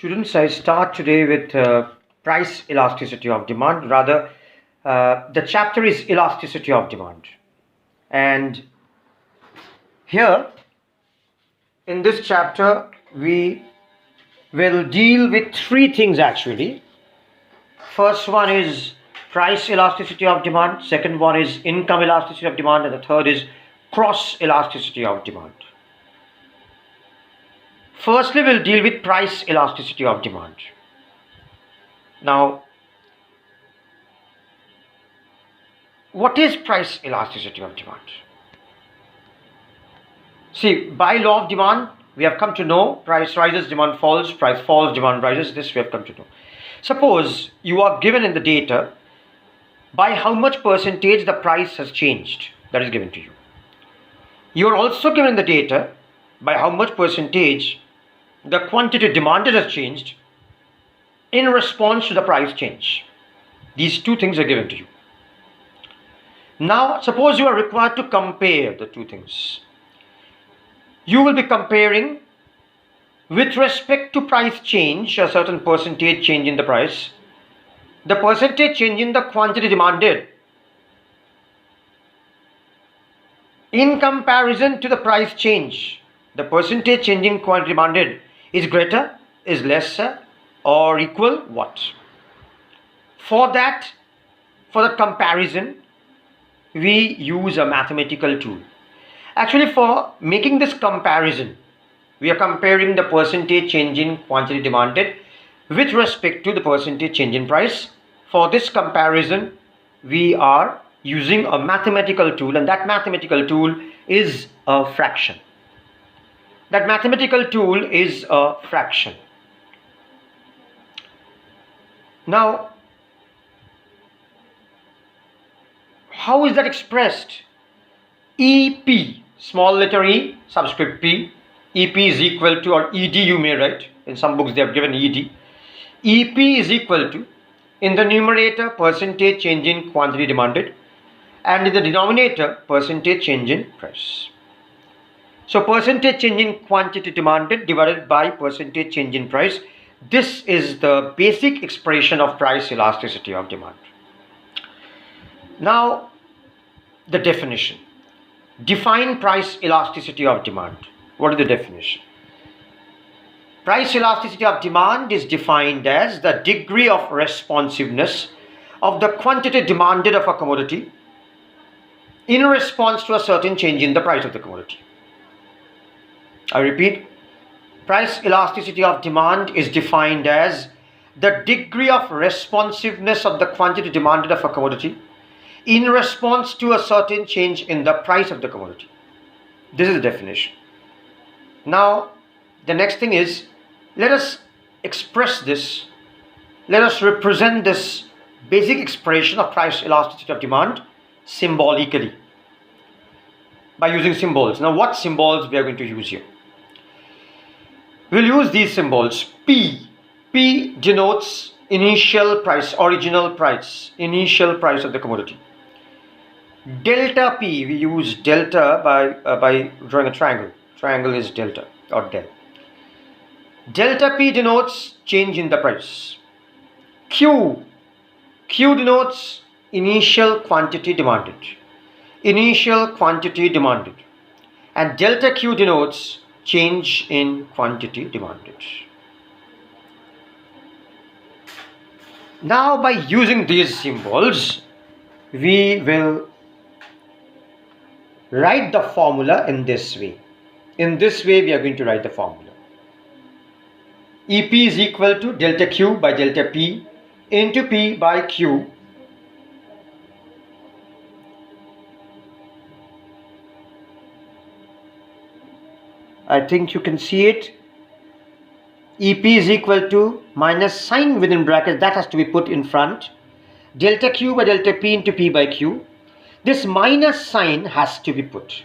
Students, I start today with price elasticity of demand. Rather, the chapter is elasticity of demand. And here, in this chapter, we will deal with three things actually. First one is price elasticity of demand. Second one is income elasticity of demand. And the third is cross elasticity of demand. Firstly, we'll deal with price elasticity of demand. Now, what is price elasticity of demand? See, by law of demand, we have come to know price rises, demand falls, price falls, demand rises. This we have come to know. Suppose you are given in the data by how much percentage the price has changed. That is given to you. You are also given in the data by how much percentage the quantity demanded has changed in response to the price change. These two things are given to you. Now, suppose you are required to compare the two things. You will be comparing with respect to price change, a certain percentage change in the price, the percentage change in the quantity demanded in comparison to the price change. The percentage change in quantity demanded is greater, is lesser, or equal what? For that comparison, we use a mathematical tool. Actually, for making this comparison, we are comparing the percentage change in quantity demanded with respect to the percentage change in price. For this comparison, we are using a mathematical tool, and that mathematical tool is a fraction. That mathematical tool is a fraction. Now, how is that expressed? EP, small letter e, subscript p. EP is equal to, or ED you may write. In some books they have given ED. EP is equal to, in the numerator, percentage change in quantity demanded, and in the denominator, percentage change in price. So percentage change in quantity demanded divided by percentage change in price. This is the basic expression of price elasticity of demand. Now, the definition. Define price elasticity of demand. What is the definition? Price elasticity of demand is defined as the degree of responsiveness of the quantity demanded of a commodity in response to a certain change in the price of the commodity. I repeat, price elasticity of demand is defined as the degree of responsiveness of the quantity demanded of a commodity in response to a certain change in the price of the commodity. This is the definition. Now, the next thing is, let us express this, let us represent this basic expression of price elasticity of demand symbolically by using symbols. Now, what symbols we are going to use here? We'll use these symbols. P. P denotes initial price, original price, initial price of the commodity. Delta P, we use delta by drawing a triangle. Triangle is delta or del. Delta P denotes change in the price. Q. Q denotes initial quantity demanded. Initial quantity demanded. And delta Q denotes change in quantity demanded. Now, by using these symbols, we will write the formula in this way. In this way, we are going to write the formula. EP is equal to delta Q by delta P into P by Q I think you can see it. EP is equal to minus sign within brackets, that has to be put in front. Delta Q by delta P into P by Q. This minus sign has to be put.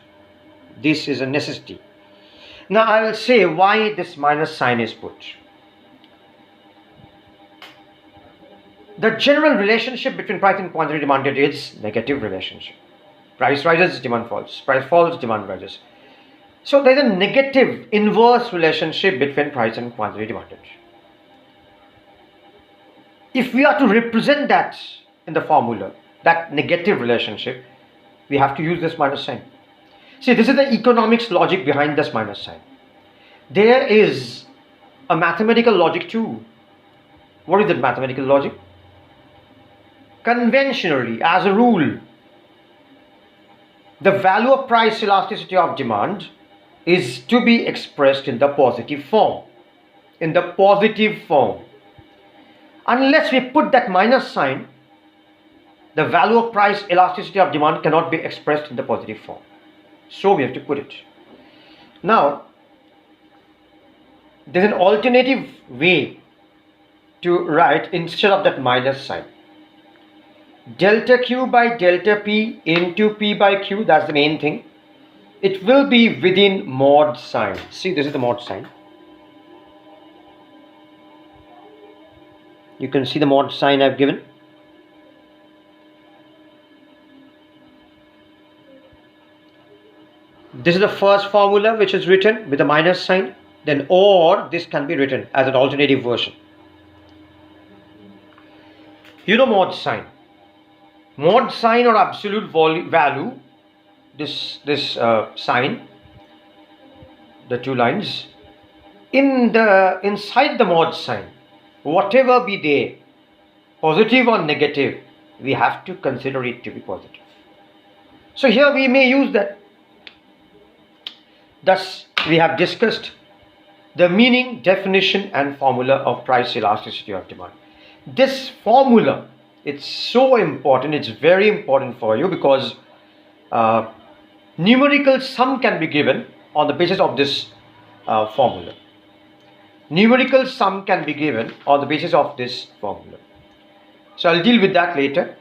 This is a necessity. Now I will say why this minus sign is put. The general relationship between price and quantity demanded is negative relationship. Price rises, demand falls. Price falls, demand rises. So there is a negative inverse relationship between price and quantity demanded. If we are to represent that in the formula, that negative relationship, we have to use this minus sign. See, this is the economics logic behind this minus sign. There is a mathematical logic too. What is that mathematical logic? Conventionally, as a rule, the value of price elasticity of demand is to be expressed in the positive form. In the positive form. Unless we put that minus sign, the value of price elasticity of demand cannot be expressed in the positive form. So we have to put it. Now, there's an alternative way to write instead of that minus sign. Delta Q by delta P into P by Q, that's the main thing. It will be within mod sign. See, this is the mod sign. You can see the mod sign I've given. This is the first formula which is written with a minus sign. Then or this can be written as an alternative version. You know mod sign. Mod sign or absolute value, this sign, the two lines, inside the mod sign, whatever be there, positive or negative, we have to consider it to be positive. So here we may use that. Thus, we have discussed the meaning, definition and formula of price elasticity of demand. This formula, it's so important, it's very important for you because numerical sum can be given on the basis of this formula. Numerical sum can be given on the basis of this formula. So I'll deal with that later.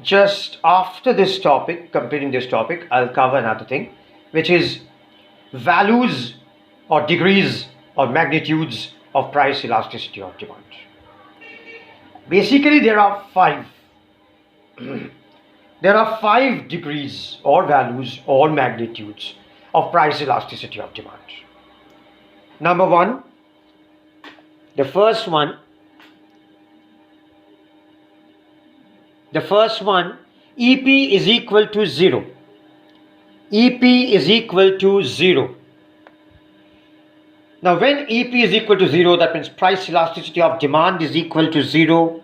Just after this topic, completing this topic, I'll cover another thing, which is values or degrees or magnitudes of price elasticity of demand. Basically, there are 5. There are 5 degrees or values or magnitudes of price elasticity of demand. Number 1, the first one, EP is equal to 0. EP is equal to 0. Now when EP is equal to 0, that means price elasticity of demand is equal to 0.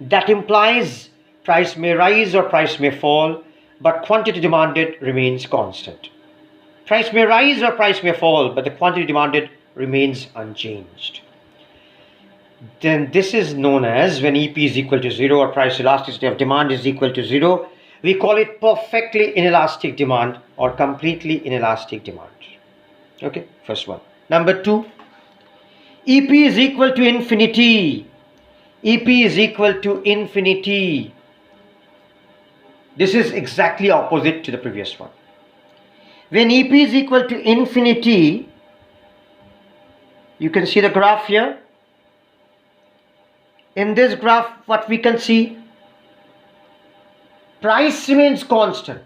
That implies price may rise or price may fall, but quantity demanded remains constant. Price may rise or price may fall, but the quantity demanded remains unchanged. Then this is known as, when EP is equal to 0 or price elasticity of demand is equal to 0, we call it perfectly inelastic demand or completely inelastic demand. Okay, first one. Number 2, EP is equal to infinity. EP is equal to infinity. This is exactly opposite to the previous one. When EP is equal to infinity, you can see the graph here. In this graph, what we can see, price remains constant.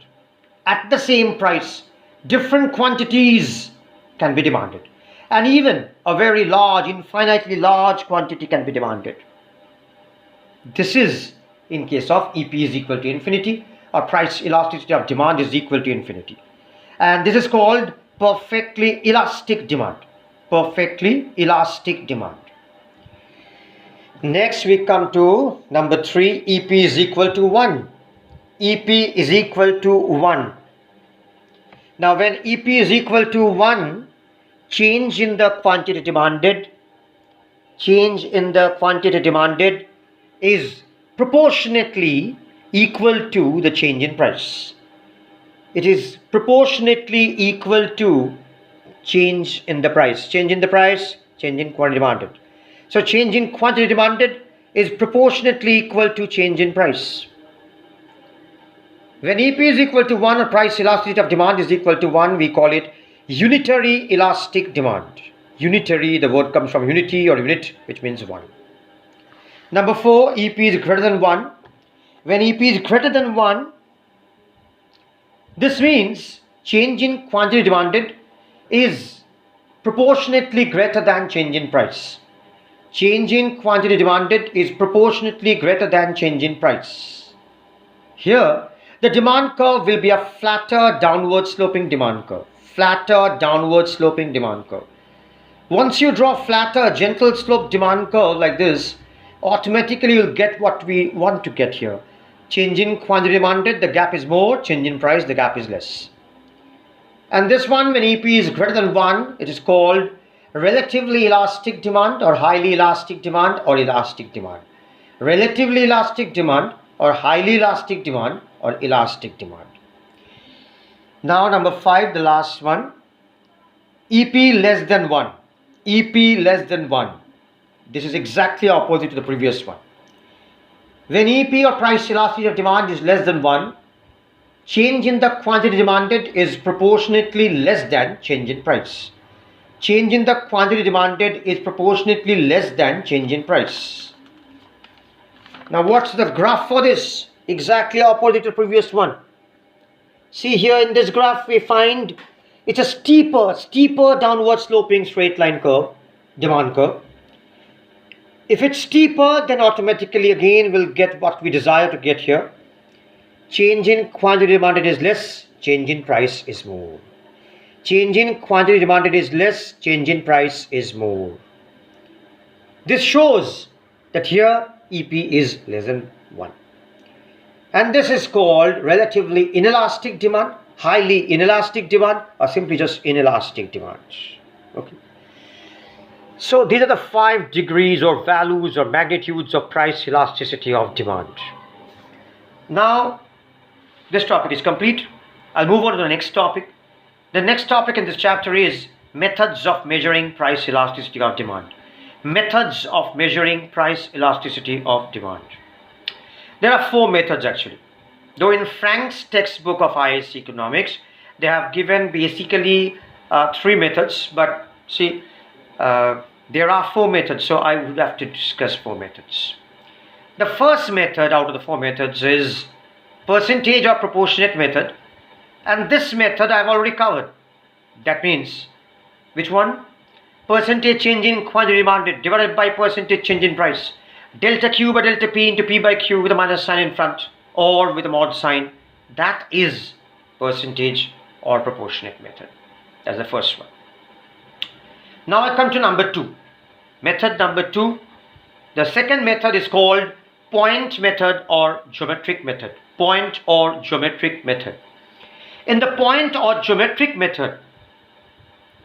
At the same price, different quantities can be demanded. And even a very large, infinitely large quantity can be demanded. This is in case of EP is equal to infinity or price elasticity of demand is equal to infinity. And this is called perfectly elastic demand. Perfectly elastic demand. Next we come to number 3, EP is equal to 1. EP is equal to 1. Now when EP is equal to 1, change in the quantity demanded is proportionately equal to the change in price. It is proportionately equal to change in the price. Change in the price, change in quantity demanded. So change in quantity demanded is proportionately equal to change in price. When EP is equal to 1 or price elasticity of demand is equal to 1, we call it unitary elastic demand. Unitary, the word comes from unity or unit, which means 1. Number 4, EP is greater than 1. When EP is greater than 1, this means change in quantity demanded is proportionately greater than change in price. change in quantity demanded is proportionately greater than change in price. Here, the demand curve will be a flatter downward sloping demand curve. Flatter downward sloping demand curve. Once you draw flatter, gentle slope demand curve like this, automatically you'll get what we want to get here. Change in quantity demanded, the gap is more. Change in price, the gap is less. And this one, when EP is greater than 1, it is called relatively elastic demand or highly elastic demand or elastic demand. Relatively elastic demand or highly elastic demand or elastic demand. Now number 5, the last one. EP less than 1. EP less than 1. This is exactly opposite to the previous one. When EP or price elasticity of demand is less than 1, change in the quantity demanded is proportionately less than change in price. Change in the quantity demanded is proportionately less than change in price. Now what's the graph for this? Exactly opposite to the previous one. See here in this graph we find it's a steeper downward sloping straight line curve, demand curve. If it's steeper, then automatically again we'll get what we desire to get here. Change in quantity demanded is less, change in price is more. Change in quantity demanded is less, change in price is more. This shows that here EP is less than 1. And this is called relatively inelastic demand, highly inelastic demand, or simply just inelastic demand. Okay. So these are the 5 degrees or values or magnitudes of price elasticity of demand. Now, this topic is complete. I'll move on to the next topic. The next topic in this chapter is methods of measuring price elasticity of demand. Methods of measuring price elasticity of demand. There are 4 methods actually. Though in Frank's textbook of IAS economics, they have given basically 3 methods, but see, there are 4 methods, so I would have to discuss 4 methods. The first method out of the 4 methods is percentage or proportionate method, and this method I have already covered. That means, which one? Percentage change in quantity demanded divided by percentage change in price. Delta Q by delta P into P by Q with a minus sign in front or with a mod sign. That is percentage or proportionate method. That's the first one. Now I come to number 2. Method number 2. The second method is called point method or geometric method. Point or geometric method. In the point or geometric method,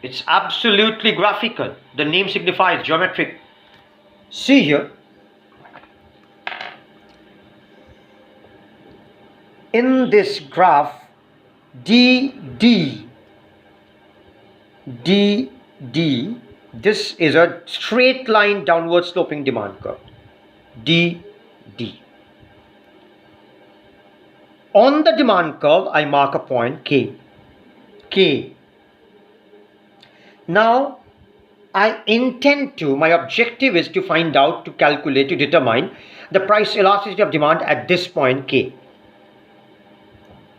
it's absolutely graphical. The name signifies geometric. See here. In this graph, DD, this is a straight line downward sloping demand curve. DD. On the demand curve, I mark a point K. K. Now, my objective is to find out, to calculate, to determine the price elasticity of demand at this point K.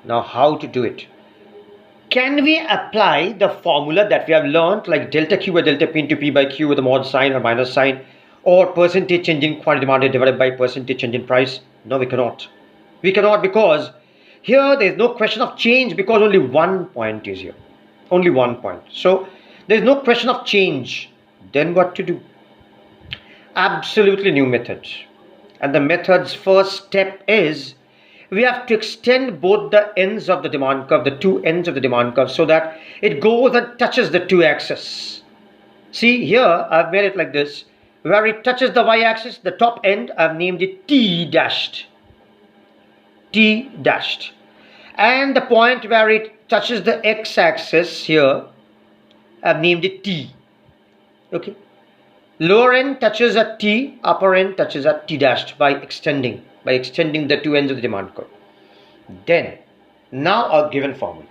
Now, how to do it? Can we apply the formula that we have learned, like delta Q by delta P into P by Q with a mod sign or minus sign, or percentage change in quantity demanded divided by percentage change in price? No, we cannot. We cannot, because here there is no question of change, because only one point is here. Only one point. So there is no question of change. Then what to do? Absolutely new method. And the method's first step is we have to extend both the ends of the demand curve, the 2 ends of the demand curve, so that it goes and touches the 2 axes. See here, I've made it like this. Where it touches the y-axis, the top end, I've named it T dashed. T dashed. And the point where it touches the x-axis here, I've named it T. Okay. Lower end touches at T, upper end touches at T dashed by extending the 2 ends of the demand curve. Then, now a given formula.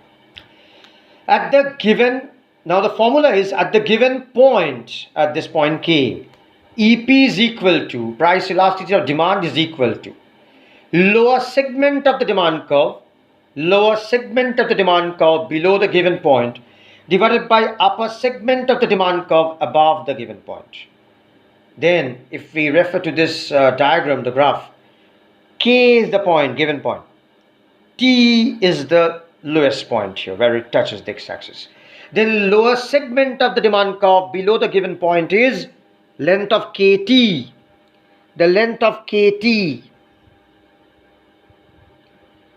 Now the formula is at the given point, at this point K, EP is equal to, price elasticity of demand is equal to, lower segment of the demand curve below the given point divided by upper segment of the demand curve above the given point. Then if we refer to this diagram, the graph, K is the point, given point. T is the lowest point here where it touches the x-axis. Then lower segment of the demand curve below the given point is length of KT. The length of KT.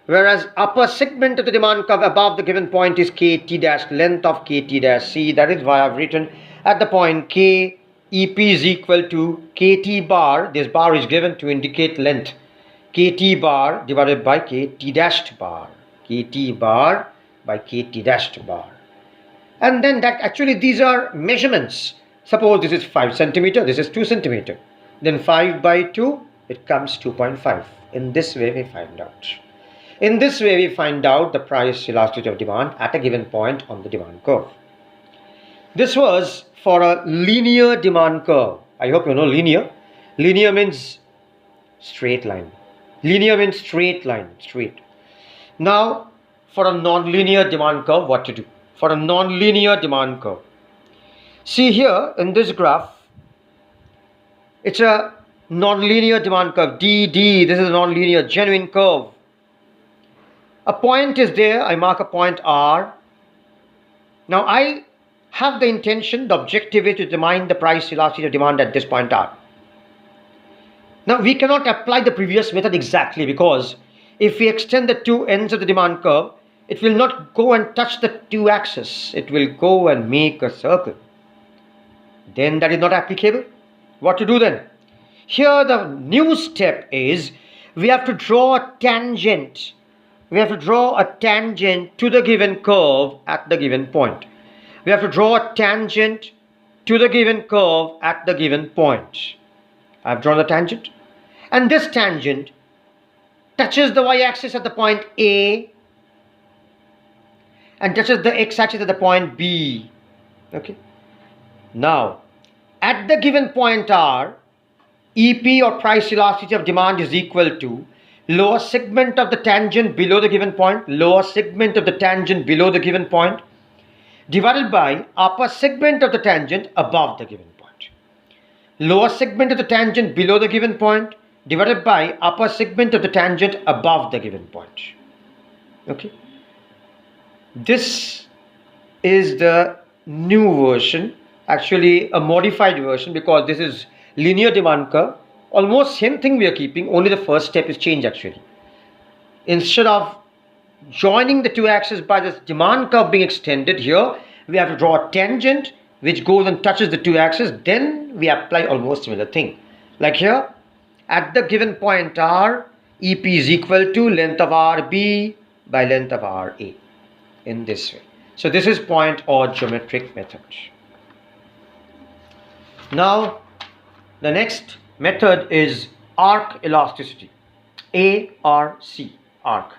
Whereas upper segment of the demand curve above the given point is KT dash, length of KT dash. See, that is why I've written at the point K, EP is equal to KT bar. This bar is given to indicate length. KT bar divided by KT dashed bar. KT bar by KT dashed bar. And then that actually these are measurements. Suppose this is 5 centimeter, this is 2 centimeter. Then 5 by 2, it comes 2.5. In this way we find out. In this way we find out the price elasticity of demand at a given point on the demand curve. This was for a linear demand curve. I hope you know linear. Linear means straight line. Linear means straight line, straight. Now, for a non-linear demand curve, what to do? For a non-linear demand curve. See here in this graph, it's a non-linear demand curve, DD. This is a non-linear genuine curve. A point is there, I mark a point R. Now I have the intention, the objective is to determine the price elasticity of demand at this point R. Now we cannot apply the previous method exactly, because if we extend the two ends of the demand curve, it will not go and touch the two axes. It will go and make a circle. Then that is not applicable. What to do then? Here the new step is we have to draw a tangent. We have to draw a tangent to the given curve at the given point. We have to draw a tangent to the given curve at the given point. I have drawn the tangent, and this tangent touches the y-axis at the point A and touches the x-axis at the point B. Okay. Now, at the given point R, EP or price elasticity of demand is equal to lower segment of the tangent below the given point, lower segment of the tangent below the given point, divided by upper segment of the tangent above the given point. Lower segment of the tangent below the given point divided by upper segment of the tangent above the given point. Okay. This is the new version, actually a modified version, because this is linear demand curve. Almost same thing we are keeping, only the first step is changed actually. Instead of joining the two axes by this demand curve being extended, here we have to draw a tangent which goes and touches the two axes. Then we apply almost similar thing. Like here, at the given point R, EP is equal to length of RB by length of RA, in this way. So this is point or geometric method. Now the next method is arc elasticity, ARC, arc.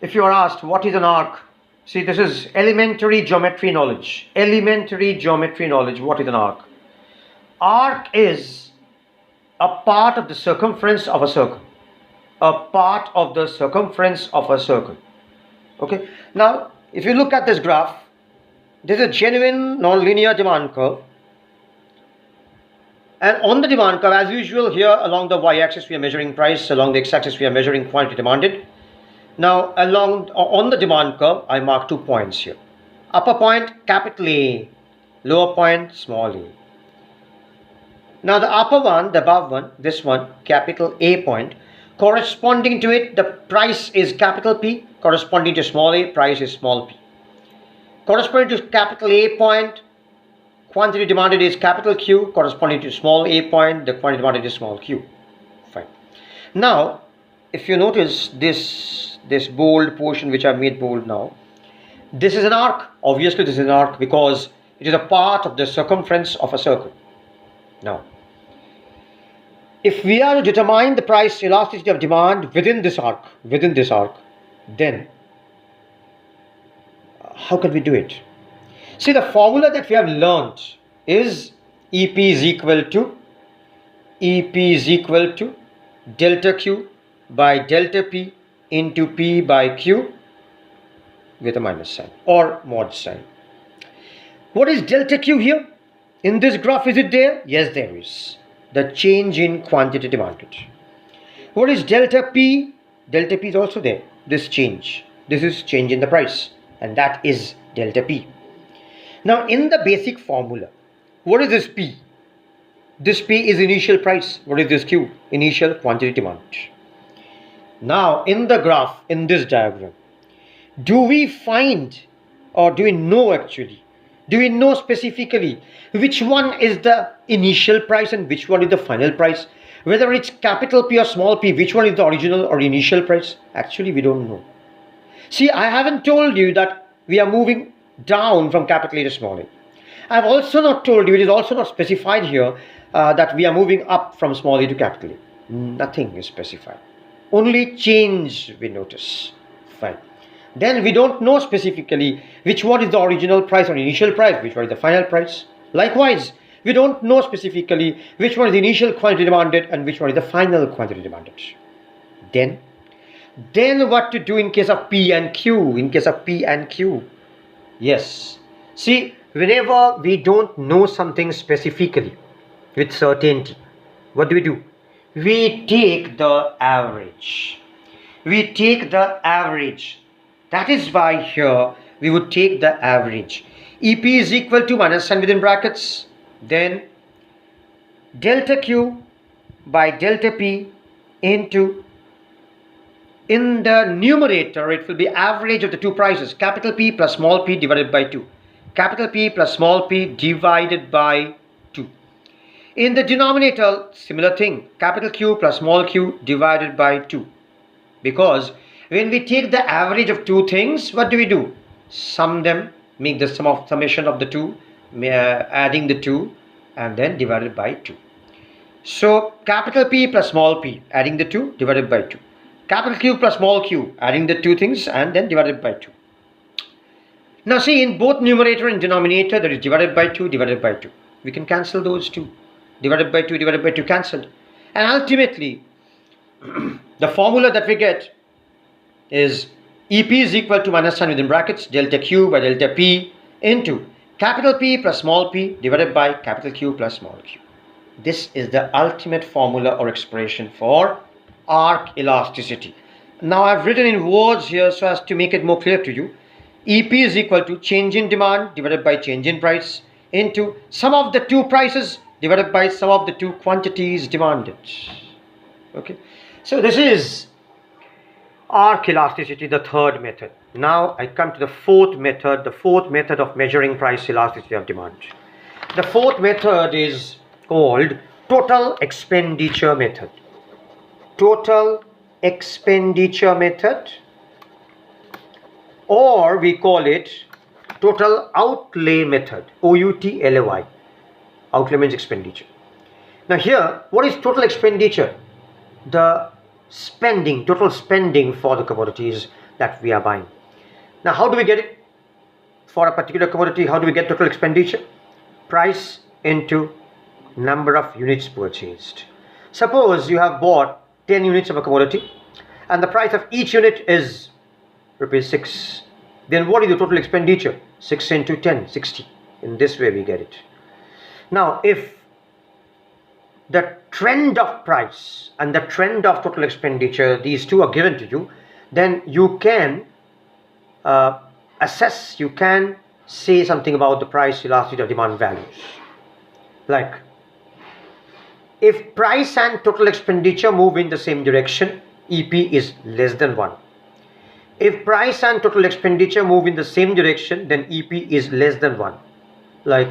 If you are asked what is an arc, see, this is elementary geometry knowledge. Elementary geometry knowledge. What is an arc? Arc is a part of the circumference of a circle. A part of the circumference of a circle. Okay. Now, if you look at this graph, this is a genuine non-linear demand curve. And on the demand curve, as usual, here along the y-axis we are measuring price, along the x-axis we are measuring quantity demanded. Now on the demand curve, I mark 2 points here. Upper point, capital A, lower point, small a. Now the upper one, the above one, this one, capital A point, corresponding to it, the price is capital P, corresponding to small a, price is small p. Corresponding to capital A point, quantity demanded is capital Q, corresponding to small a point, the quantity demanded is small q. Fine. Now, if you notice this bold portion which I've made bold now, this is an arc. Obviously this is an arc because it is a part of the circumference of a circle. Now, if we are to determine the price elasticity of demand within this arc, then how can we do it? See, the formula that we have learned is EP is equal to delta Q by delta P into P by Q with a minus sign or mod sign. What is delta Q here? In this graph, is it there? Yes, there is. The change in quantity demanded. What is delta P? Delta P is also there. This change. This is change in the price. And that is delta P. Now, in the basic formula, what is this P? This P is initial price. What is this Q? Initial quantity demand. Now, in the graph, in this diagram, do we find, or do we know actually, do we know specifically which one is the initial price and which one is the final price? Whether it's capital P or small p, which one is the original or initial price? Actually, we don't know. See, I haven't told you that we are moving down from capital A to small a. I've also not told you, it is also not specified here, that we are moving up from small a to capital A. Nothing is specified. Only change we notice. Fine. Then we don't know specifically which one is the original price or initial price, which one is the final price. Likewise, we don't know specifically which one is the initial quantity demanded and which one is the final quantity demanded. Then what to do in case of P and Q? In case of P and Q, yes. See, whenever we don't know something specifically with certainty, what do? We take the average. We take the average. That is why here we would take the average. EP is equal to minus sign within brackets. Then delta Q by delta P into, in the numerator it will be average of the two prices, capital P plus small p divided by 2. Capital P plus small p divided by 2. In the denominator, similar thing, capital Q plus small q divided by 2. Because when we take the average of two things, what do? Sum them, make the summation of the two, adding the 2 and then divided by 2. So capital P plus small p, adding the 2 divided by 2. Capital Q plus small q, adding the two things and then divided by 2. Now see, in both numerator and denominator there is divided by 2, divided by 2. We can cancel those two. Divided by 2 cancelled. And ultimately, the formula that we get is EP is equal to minus sign within brackets delta Q by delta P into capital P plus small p divided by capital Q plus small q. This is the ultimate formula or expression for arc elasticity. Now I've written in words here so as to make it more clear to you. EP is equal to change in demand divided by change in price into sum of the two prices divided by sum of the two quantities demanded. Okay, so this is arc elasticity, the third method. Now I come to the fourth method of measuring price elasticity of demand. The fourth method is called total expenditure method. Total expenditure method, or we call it total outlay method, OUTLAY. Outlay means expenditure. Now here, what is total expenditure? The spending, total spending for the commodities that we are buying. Now how do we get it? For a particular commodity, how do we get total expenditure? Price into number of units purchased. Suppose you have bought 10 units of a commodity and the price of each unit is rupees 6. Then what is the total expenditure? 6 into 10, 60. In this way we get it. Now if the trend of price and the trend of total expenditure, these two are given to you, then you can assess, you can say something about the price elasticity of demand values. Like, if price and total expenditure move in the same direction, EP is less than 1. If price and total expenditure move in the same direction, then EP is less than 1. Like,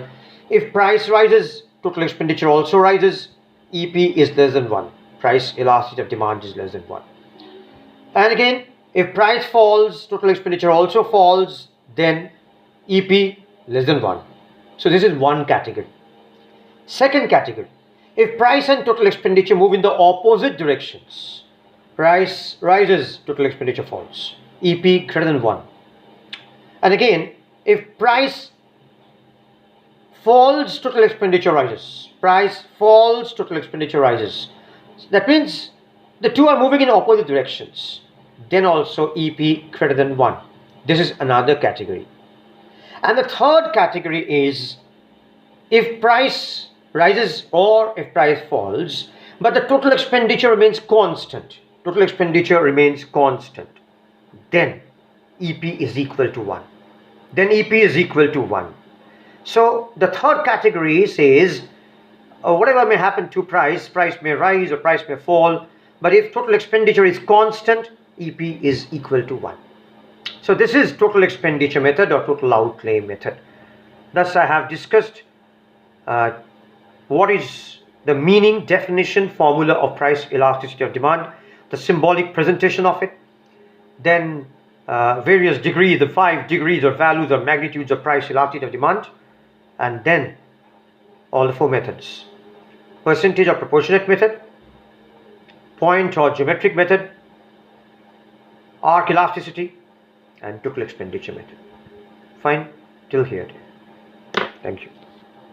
if price rises, total expenditure also rises, EP is less than 1. Price elasticity of demand is less than 1. And again, if price falls, total expenditure also falls, then EP less than 1. So this is one category. Second category, if price and total expenditure move in the opposite directions, price rises, total expenditure falls, EP greater than 1. And again, if price falls, total expenditure rises. Price falls, total expenditure rises. That means the two are moving in opposite directions. Then also EP greater than 1. This is another category. And the third category is if price rises or if price falls, but the total expenditure remains constant, then EP is equal to 1. So the third category says whatever may happen to price may rise or price may fall, but if total expenditure is constant, EP is equal to 1. So this is total expenditure method or total outlay method. Thus I have discussed what is the meaning, definition, formula of price elasticity of demand, the symbolic presentation of it, then various degrees, the 5 degrees or values or magnitudes of price elasticity of demand, and then all the 4 methods: percentage or proportionate method, point or geometric method, arc elasticity, and total expenditure method. Fine, till here. Thank you.